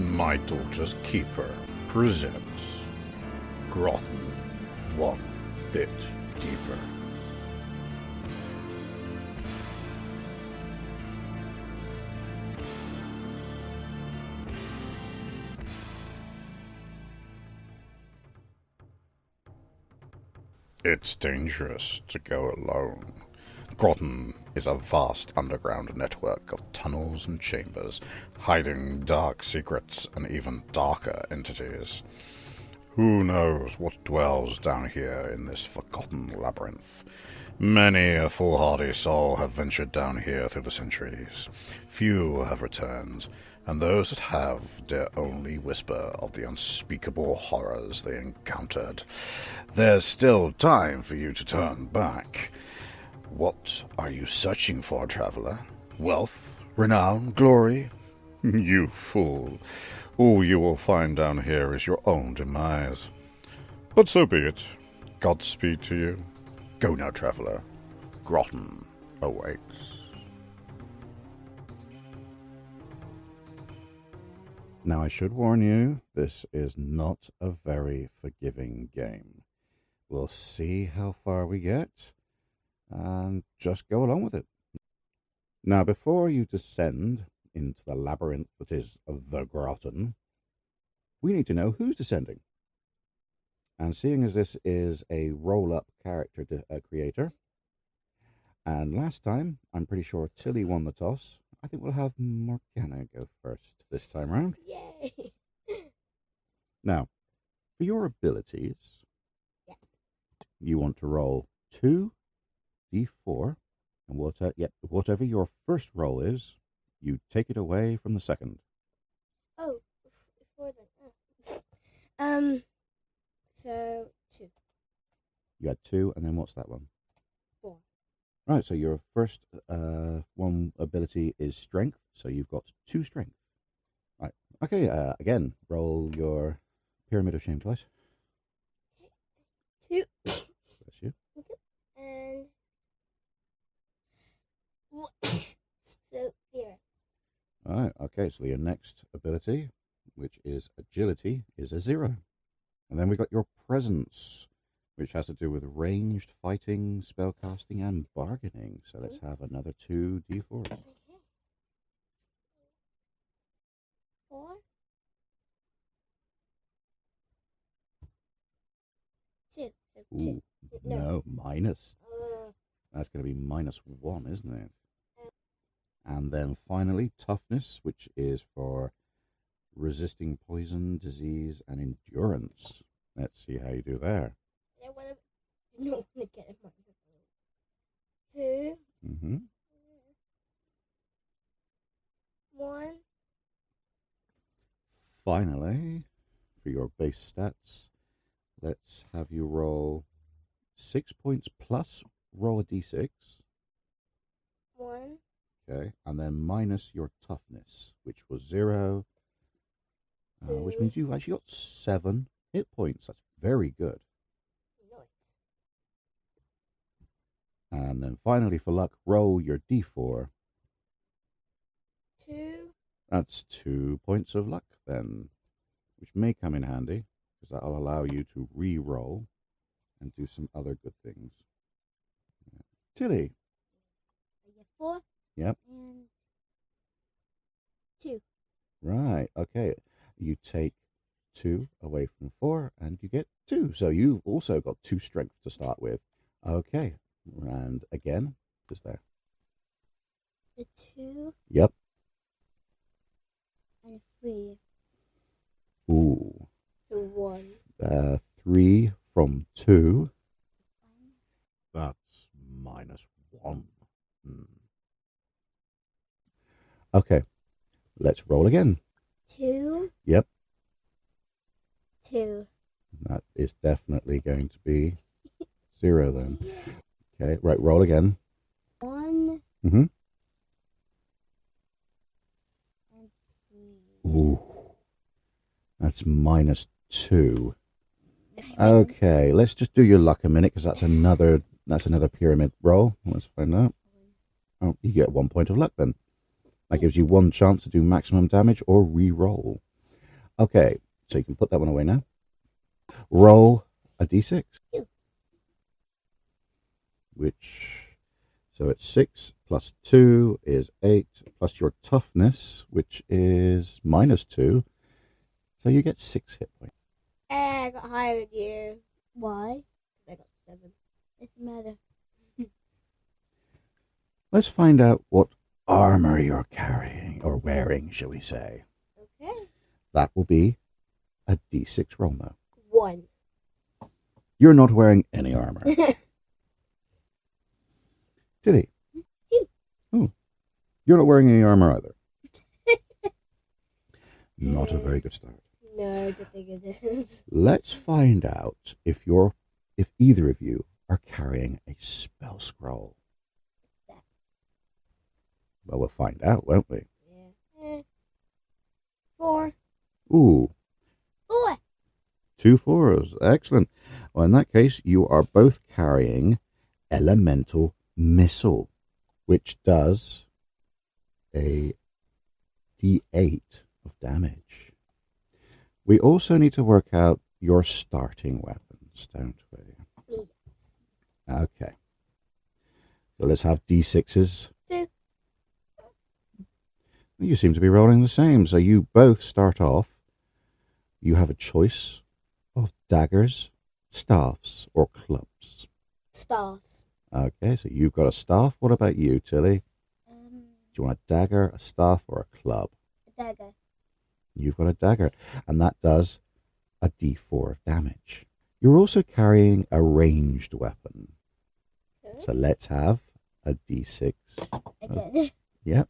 My Daughter's Keeper presents Grotten One Bit Deeper. It's dangerous to go alone. Grotten is a vast underground network of tunnels and chambers, hiding dark secrets and even darker entities. Who knows what dwells down here in this forgotten labyrinth? Many a foolhardy soul have ventured down here through the centuries. Few have returned, and those that have dare only whisper of the unspeakable horrors they encountered. There's still time for you to turn back. What are you searching for, traveler? Wealth? Renown? Glory? You fool. All you will find down here is your own demise. But so be it. Godspeed to you. Go now, traveler. Grotten awaits. Now, I should warn you, this is not a very forgiving game. We'll see how far we get, and just go along with it. Now, before you descend into the labyrinth that is the Grotten, we need to know who's descending. And seeing as this is a roll-up character creator, and last time, I'm pretty sure Tilly won the toss, I think we'll have Morgana go first this time round. Yay! Now, for your abilities, you want to roll 2d4, and whatever your first roll is, you take it away from the second. Oh, before then. So 2. You had 2, and then what's that one? 4. Right, so your first one ability is strength, so you've got 2 strength. Right, okay, again, roll your Pyramid of Shame twice. 2. Bless you. Okay. And 1. So 0. Alright, okay, so your next ability, which is agility, is a 0. And then we've got your presence, which has to do with ranged fighting, spellcasting, and bargaining. So let's have another 2d4s. Okay. 4. 2. So 2. Ooh, no, minus. That's going to be -1, isn't it? And then finally, toughness, which is for resisting poison, disease, and endurance. Let's see how you do there. I want to get a microphone. 2. 1. Finally, for your base stats, let's have you roll 6 points plus roll a d6. 1. Okay, and then minus your toughness, which was 0, which means you've actually got 7 hit points. That's very good. Nice. And then finally, for luck, roll your d4. 2. That's 2 points of luck then, which may come in handy, because that'll allow you to re-roll and do some other good things. Tilly. I get 4. Yep. And 2. Right, okay. You take 2 away from 4, and you get 2. So you've also got 2 strength to start with. Okay, and again, just there. A 2. Yep. And a 3. Ooh. So 1. 3 from 2. That's -1. Okay, let's roll again. 2. Yep. 2. That is definitely going to be 0 then. Okay, right, roll again. 1. Mm-hmm. And 3. Ooh. That's -2. Okay, let's just do your luck a minute, because that's another pyramid roll. Let's find out. Oh, you get 1 point of luck then. That gives you 1 chance to do maximum damage or re-roll. Okay, so you can put that one away now. Roll a d6. Ew. So it's 6 plus 2 is 8, plus your toughness, which is -2. So you get 6 hit points. I got higher than you. Why? I got 7. Doesn't matter. Let's find out what armor you're carrying, or wearing, shall we say. Okay. That will be a d6 roll now. 1. You're not wearing any armor. Tilly. Oh, you're not wearing any armor either. Not a very good start. No, I don't think it is. Let's find out if either of you are carrying a spell scroll. Well, we'll find out, won't we? Yeah. 4. Ooh, 4. 2 4s. Excellent. Well, in that case, you are both carrying elemental missile, which does a d8 of damage. We also need to work out your starting weapons, don't we? Yes. Okay. So let's have d6s. 2. You seem to be rolling the same. So you both start off. You have a choice of daggers, staffs, or clubs. Staff. Okay, so you've got a staff. What about you, Tilly? Do you want a dagger, a staff, or a club? A dagger. You've got a dagger, and that does a d4 of damage. You're also carrying a ranged weapon. Okay. So let's have a d6. Again. Yep.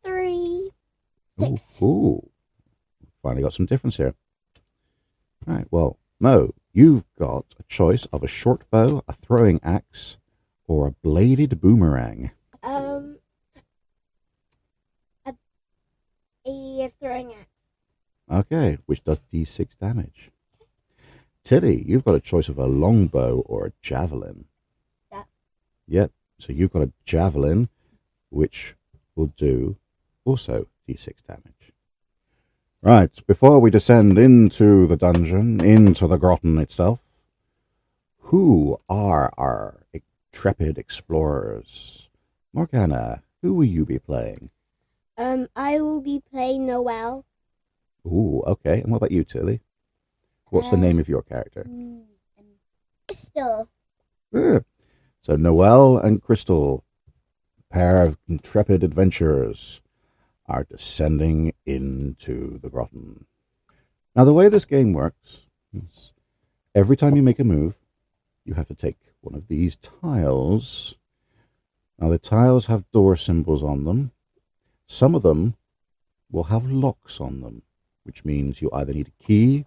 3. Ooh, 6. ooh. Finally got some difference here. Right, well, Mo, you've got a choice of a short bow, a throwing axe, or a bladed boomerang. A throwing axe. Okay, which does d6 damage. Tilly, you've got a choice of a longbow or a javelin. That. Yep, so you've got a javelin, which will do also d6 damage. Right, before we descend into the dungeon, into the Grotten itself, who are our intrepid explorers? Morgana, who will you be playing? I will be playing Noelle. Ooh, okay. And what about you, Tilly? What's the name of your character? Crystal. Good. So Noelle and Crystal, a pair of intrepid adventurers, are descending into the Grotten. Now, the way this game works is every time you make a move, you have to take one of these tiles. Now, the tiles have door symbols on them. Some of them will have locks on them, which means you either need a key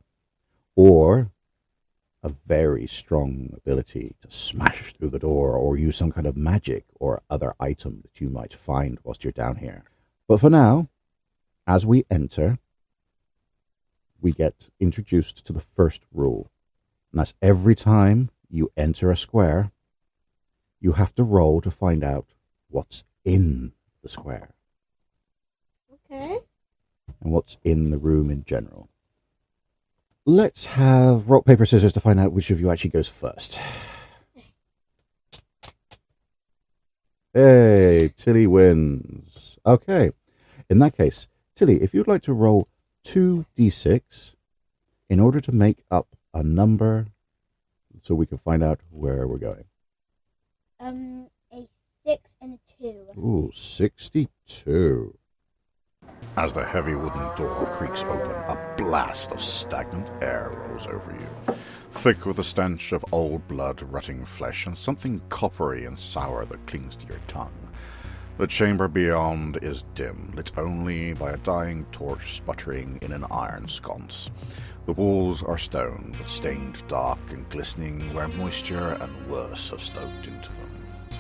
or a very strong ability to smash through the door or use some kind of magic or other item that you might find whilst you're down here. But for now, as we enter, we get introduced to the first rule. And that's every time you enter a square, you have to roll to find out what's in the square Okay. and what's in the room in general. Let's have rock, paper, scissors to find out which of you actually goes first. Hey, Tilly wins. Okay. In that case, Tilly, if you'd like to roll 2d6 in order to make up a number so we can find out where we're going. A 6 and a 2. Ooh, 62. As the heavy wooden door creaks open, a blast of stagnant air rolls over you, thick with the stench of old blood, rotting flesh, and something coppery and sour that clings to your tongue. The chamber beyond is dim, lit only by a dying torch sputtering in an iron sconce. The walls are stone, but stained dark and glistening where moisture and worse have soaked into them.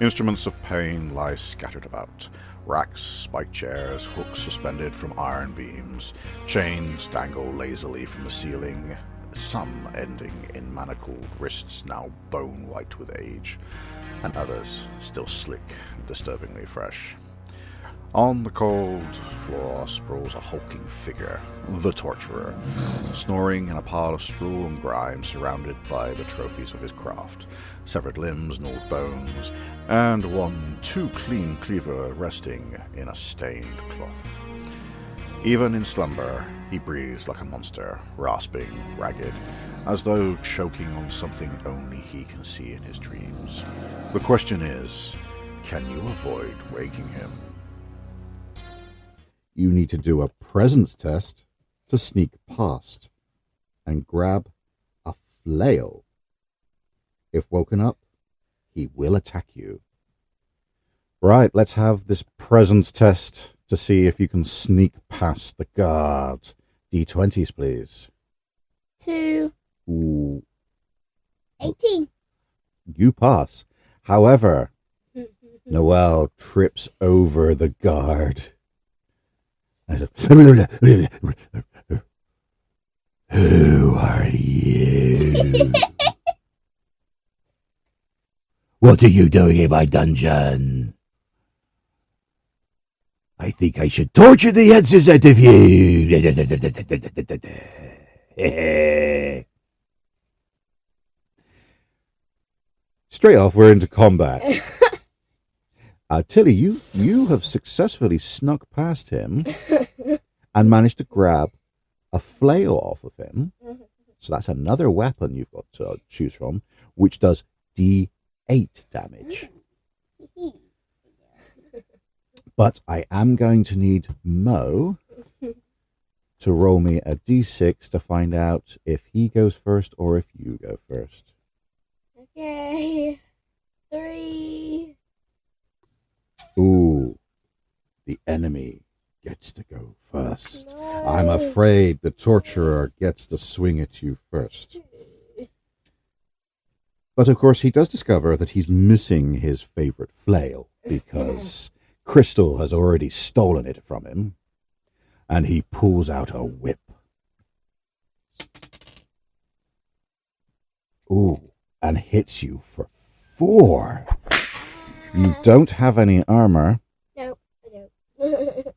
Instruments of pain lie scattered about. Racks, spike chairs, hooks suspended from iron beams, chains dangle lazily from the ceiling, some ending in manacled wrists now bone-white with age, and others still slick and disturbingly fresh. On the cold floor sprawls a hulking figure, the torturer, snoring in a pile of straw and grime surrounded by the trophies of his craft, severed limbs, gnawed bones, and one too clean cleaver resting in a stained cloth. Even in slumber, he breathes like a monster, rasping, ragged, as though choking on something only he can see in his dreams. The question is, can you avoid waking him? You need to do a presence test to sneak past and grab a flail. If woken up, he will attack you. Right, let's have this presence test to see if you can sneak past the guards. D20s, please. 2. Ooh, 18. you pass. However, Noelle trips over the guard. Who are you? What are you doing in my dungeon? I think I should torture the answers out of you. Straight off, we're into combat. Tilly, you have successfully snuck past him and managed to grab a flail off of him. So that's another weapon you've got to choose from, which does D8 damage. But I am going to need Mo to roll me a D6 to find out if he goes first or if you go first. Okay. 3. Ooh, the enemy gets to go first. No. I'm afraid the torturer gets to swing at you first. But of course, he does discover that he's missing his favorite flail because Crystal has already stolen it from him, and he pulls out a whip. Ooh, and hits you for 4. You don't have any armor. No, I don't.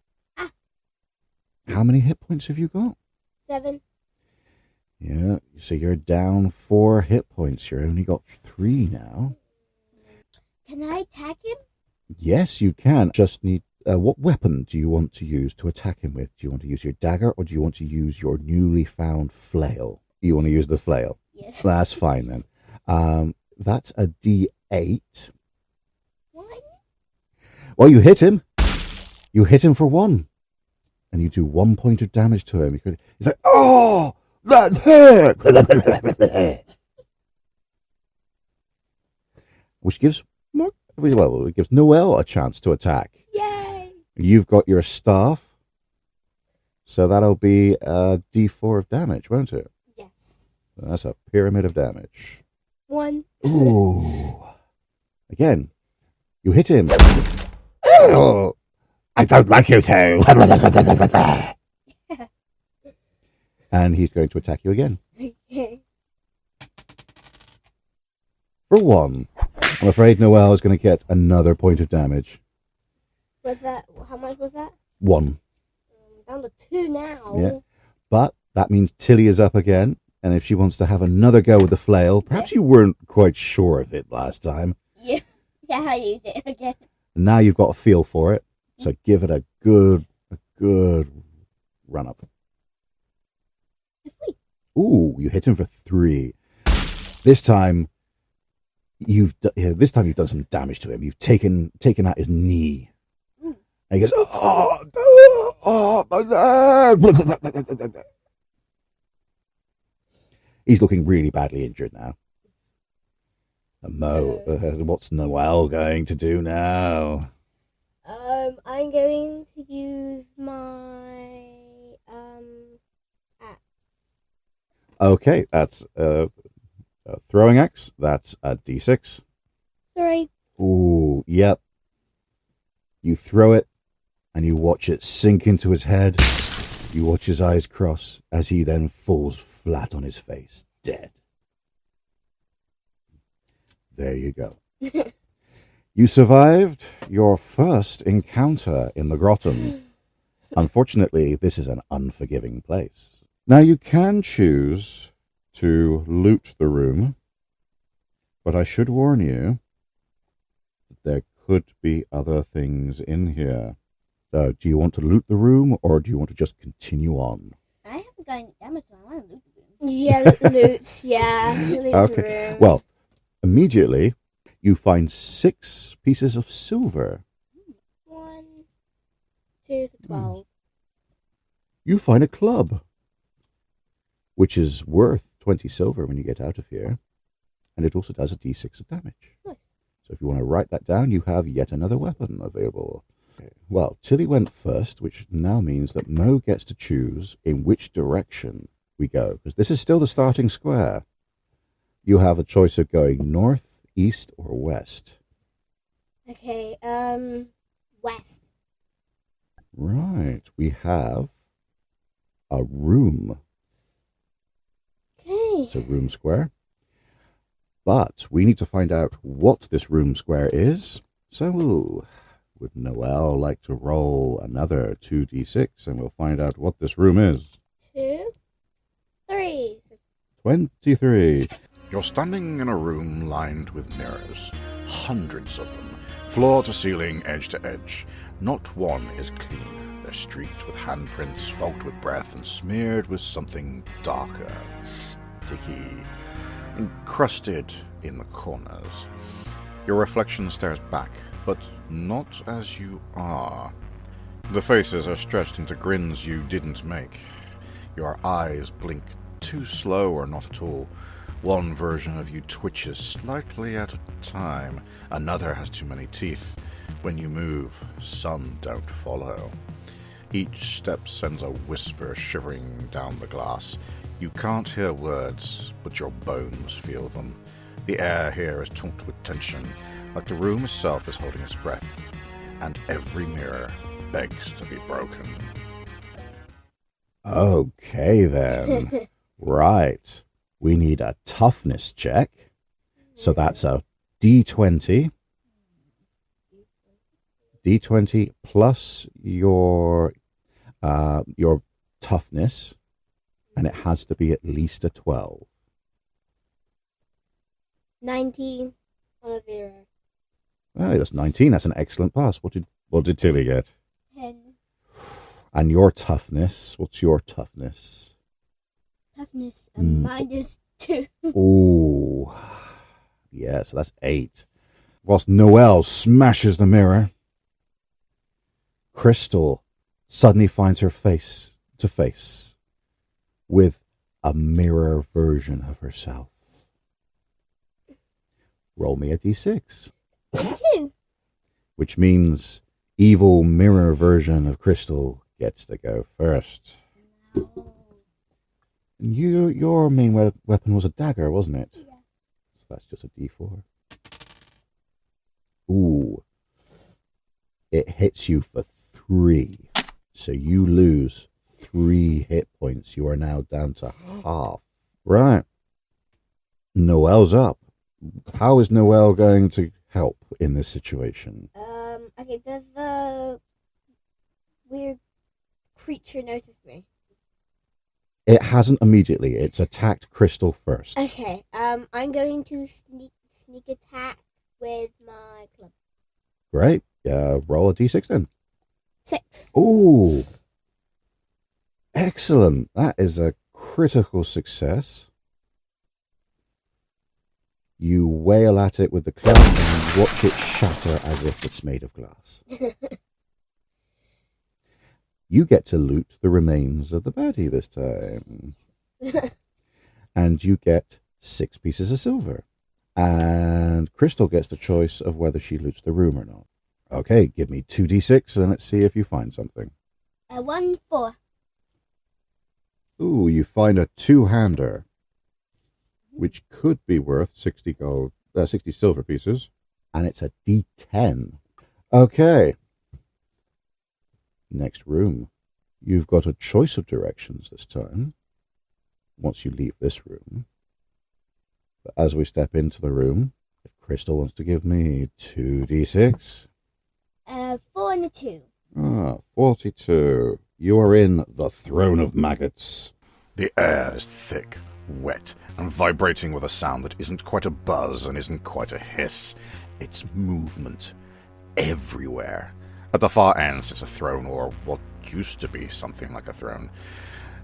How many hit points have you got? 7. Yeah, so you're down 4 hit points. You've only got 3 now. Can I attack him? Yes, you can. Just need... what weapon do you want to use to attack him with? Do you want to use your dagger or do you want to use your newly found flail? You want to use the flail? Yes. That's fine then. That's a D8. What? Well, you hit him. You hit him for 1. And you do 1 point of damage to him. He's like, oh, that hurt. Which gives it gives Noelle a chance to attack. Yay! You've got your staff. So that'll be a D4 of damage, won't it? Yes. That's a pyramid of damage. 1. Ooh. Again, you hit him. Oh, I don't like you too. And he's going to attack you again. Okay. For 1. I'm afraid Noelle is going to get another point of damage. Was that, how much was that? 1. Down to 2 now. Yeah. But that means Tilly is up again. And if she wants to have another go with the flail, perhaps you weren't quite sure of it last time. Yeah, I used it again. Now you've got a feel for it. So give it a good run up. Ooh, you hit him for 3. This time you've done some damage to him. You've taken out his knee. And he goes, my leg. He's looking really badly injured now. And Mo, what's Noelle going to do now? I'm going to use my axe. Okay, that's a throwing axe. That's a D6. Sorry. Ooh, yep. You throw it, and you watch it sink into his head. You watch his eyes cross as he then falls flat on his face, dead. There you go. You survived your first encounter in the Grotten. Unfortunately, this is an unforgiving place. Now, you can choose to loot the room, but I should warn you that there could be other things in here. So, do you want to loot the room, or do you want to just continue on? I haven't got any damage, so I want to loot the room. Yeah, loot. Yeah, loot the Okay. room. Well, immediately you find 6 pieces of silver. 1, 2, 12. You find a club, which is worth 20 silver when you get out of here, and it also does a d6 of damage. Nice. So if you want to write that down, you have yet another weapon available. Okay. Well, Tilly went first, which now means that Mo gets to choose in which direction we go, because this is still the starting square. You have a choice of going north, east, or west. Okay, west. Right, we have a room. Okay. It's a room square. But we need to find out what this room square is. So, would Noelle like to roll another 2d6 and we'll find out what this room is? 2, 3. 23. You're standing in a room lined with mirrors. Hundreds of them. Floor to ceiling, edge to edge. Not one is clean. They're streaked with handprints, fogged with breath, and smeared with something darker, sticky, encrusted in the corners. Your reflection stares back, but not as you are. The faces are stretched into grins you didn't make. Your eyes blink too slow or not at all. One version of you twitches slightly at a time. Another has too many teeth. When you move, some don't follow. Each step sends a whisper shivering down the glass. You can't hear words, but your bones feel them. The air here is taut with tension, like the room itself is holding its breath, and every mirror begs to be broken. Okay, then. Right. We need a toughness check. So that's a d20. D20 plus your toughness, and it has to be at least a 12. 19 on a 0. Oh, that's 19. That's an excellent pass. What did Tilly get? 10. And your toughness? What's your toughness? Toughness -2. Ooh, yeah. So that's 8. Whilst Noelle smashes the mirror, Crystal suddenly finds her face to face with a mirror version of herself. Roll me a d6. 2. Which means evil mirror version of Crystal gets to go first. Your main weapon was a dagger, wasn't it? Yeah. So that's just a d4. Ooh. It hits you for 3. So you lose 3 hit points. You are now down to half. Right. Noelle's up. How is Noelle going to help in this situation? Okay, does the weird creature notice me? It hasn't immediately. It's attacked Crystal first. Okay, I'm going to sneak attack with my club. Great. Roll a d6 then. 6. Ooh. Excellent. That is a critical success. You wail at it with the club and watch it shatter as if it's made of glass. You get to loot the remains of the baddie this time. And you get 6 pieces of silver. And Crystal gets the choice of whether she loots the room or not. Okay, give me 2d6 and let's see if you find something. 1, 4. Ooh, you find a 2-hander, which could be worth 60 silver pieces. And it's a d10. Okay. Next room. You've got a choice of directions this time, once you leave this room. But as we step into the room, if Crystal wants to give me 2d6. 4 and a 2. 42. You are in the Throne of Maggots. The air is thick, wet, and vibrating with a sound that isn't quite a buzz and isn't quite a hiss. It's movement. Everywhere. At the far end sits a throne, or what used to be something like a throne.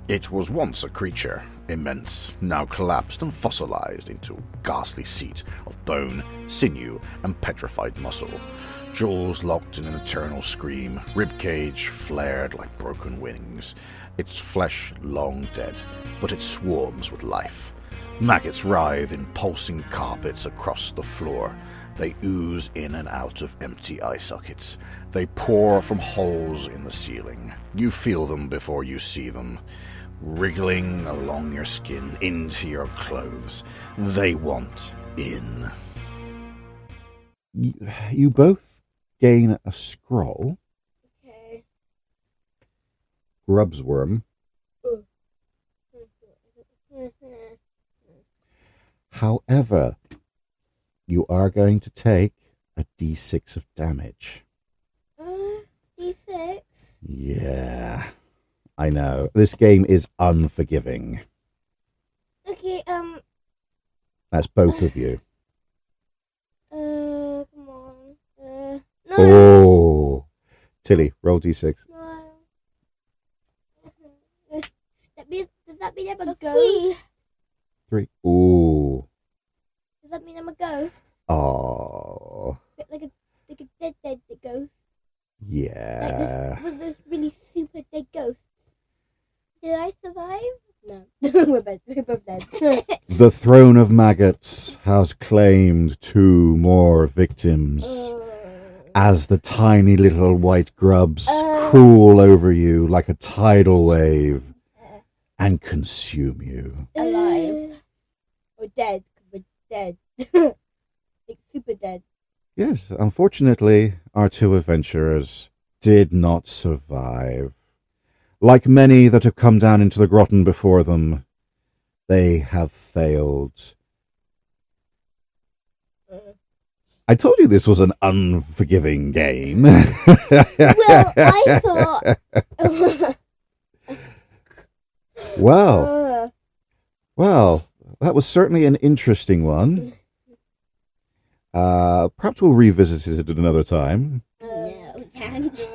It was once a creature, immense, now collapsed and fossilized into a ghastly seat of bone, sinew, and petrified muscle. Jaws locked in an eternal scream, ribcage flared like broken wings. Its flesh long dead, but it swarms with life. Maggots writhe in pulsing carpets across the floor. They ooze in and out of empty eye sockets. They pour from holes in the ceiling. You feel them before you see them, wriggling along your skin, into your clothes. They want in. You both gain a scroll. Okay. Grub's worm. However, you are going to take a d6 of damage. D6. Yeah, I know. This game is unforgiving. Okay, That's both of you. come on. No. Oh, Tilly, roll d6. No. Does that mean I'm a A ghost? 3. Ooh. Does that mean I'm a ghost? Oh. Like a dead ghost? Yeah. Like this was those really super dead ghosts. Did I survive? No. We're both dead. The Throne of Maggots has claimed 2 more victims as the tiny little white grubs crawl over you like a tidal wave and consume you. Alive. Or dead. We're dead. Like super dead. Yes, unfortunately, our 2 adventurers did not survive. Like many that have come down into the Grotten before them, they have failed. I told you this was an unforgiving game. Well, I thought. Well, that was certainly an interesting one. Perhaps we'll revisit it at another time. No, we can't.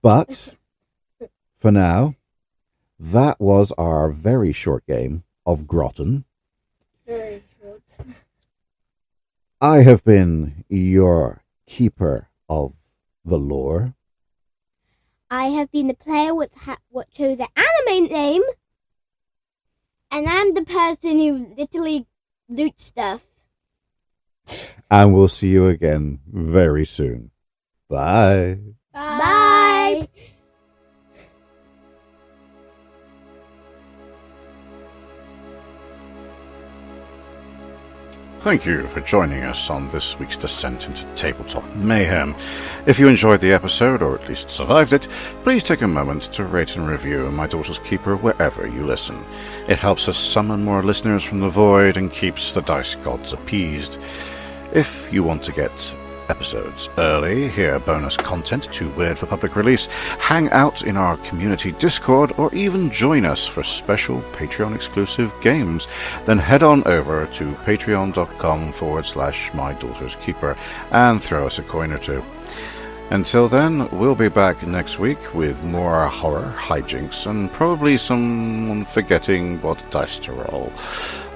But for now, that was our very short game of Grotten. Very short. I have been your keeper of the lore. I have been the player what chose the anime name, and I'm the person who literally loots stuff. And we'll see you again very soon. Bye. Bye. Thank you for joining us on this week's descent into tabletop mayhem. If you enjoyed the episode, or at least survived it, please take a moment to rate and review My Daughter's Keeper wherever you listen. It helps us summon more listeners from the void and keeps the dice gods appeased. If you want to get episodes early, hear bonus content too weird for public release, hang out in our community Discord, or even join us for special Patreon exclusive games, then head on over to patreon.com/My Daughter's Keeper and throw us a coin or two. Until then, we'll be back next week with more horror, hijinks, and probably someone forgetting what dice to roll.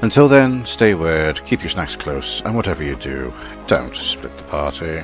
Until then, stay weird, keep your snacks close, and whatever you do, don't split the party.